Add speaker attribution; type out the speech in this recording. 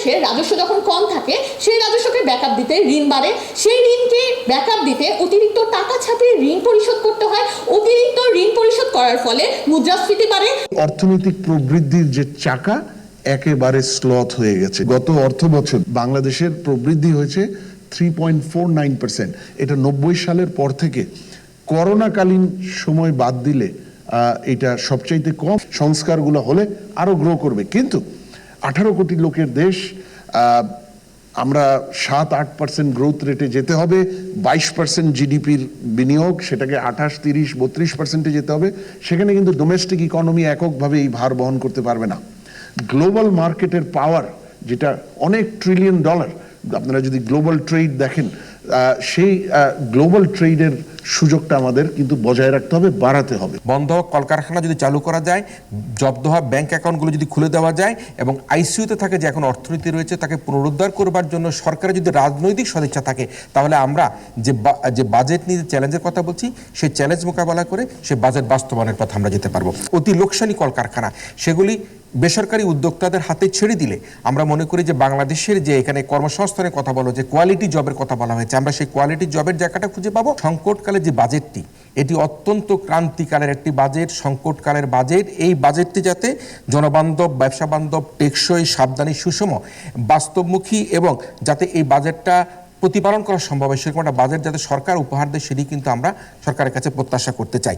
Speaker 1: দেশে রাজস্ব যখন কম থাকে সেই রাজস্বকে ব্যাকআপ দিতে ঋণ বাড়ে, সেই ঋণকে ব্যাকআপ দিতে অতিরিক্ত টাকা ছাপিয়ে ঋণ পরিশোধ করতে হয়, অতিরিক্ত ঋণ পরিশোধ করার ফলে মুদ্রাস্ফীতি বাড়ে।
Speaker 2: অর্থনৈতিক প্রবৃদ্ধির যে চাকা একেবারে স্লথ হয়ে গেছে। গত অর্থ বছর বাংলাদেশের প্রবৃদ্ধি হয়েছে 3.49%। এটা 90 সালের পর থেকে করোনাকালীন সময় বাদ দিলে এটা সবচাইতে কম। সংস্কারগুলো হলে আরো গ্রো করবে, কিন্তু 18 কোটি লোকের দেশ, আমরা 7-8% গ্রোথ রেটে যেতে হবে। 22% জিডিপির বিনিয়োগ, সেটাকে 28, 30, 32% যেতে হবে। সেখানে কিন্তু ডোমেস্টিক ইকোনমি এককভাবে এই ভার বহন করতে পারবে না। গ্লোবাল মার্কেটের পাওয়ার, যেটা অনেক ট্রিলিয়ন ডলার, আপনারা যদি গ্লোবাল ট্রেড দেখেন, সেই গ্লোবাল ট্রেডের সুযোগটা আমাদের কিন্তু বজায় রাখতে হবে, বাড়াতে হবে।
Speaker 3: বন্ধ কলকারখানা যদি চালু করা যায়, জব্দ হওয়া ব্যাংক অ্যাকাউন্টগুলো যদি খুলে দেওয়া যায় এবং আইসিইউতে থাকে যে এখন অর্থনীতি রয়েছে তাকে পুনরুদ্ধার করবার জন্য সরকারের যদি রাজনৈতিক সদিচ্ছা থাকে, তাহলে আমরা যে বাজেট নিয়ে চ্যালেঞ্জের কথা বলছি সেই চ্যালেঞ্জ মোকাবেলা করে সে বাজেট বাস্তবায়নের পথে আমরা যেতে পারবো। অতি লোকসানি কলকারখানা সেগুলি বেসরকারি উদ্যোক্তাদের হাতে ছেড়ে দিলে আমরা মনে করি যে বাংলাদেশের যে এখানে কর্মসংস্থানের কথা বলো, যে কোয়ালিটি জবের কথা বলা হয়েছে, আমরা সেই কোয়ালিটি জবের জায়গাটা খুঁজে পাবো। সংকটকালে যে বাজেটটি, এটি অত্যন্ত ক্রান্তিকালের একটি বাজেট, সংকটকালের বাজেট। এই বাজেটটি যাতে জনবান্ধব, ব্যবসা বান্ধব, টেকসই, সাবধানী, সুষম, বাস্তবমুখী এবং যাতে এই বাজেটটা প্রতিপালন করা সম্ভব হয় সেরকম একটা বাজেট যাতে সরকার উপহার দেয়, সেটি কিন্তু আমরা সরকারের কাছে প্রত্যাশা করতে চাই।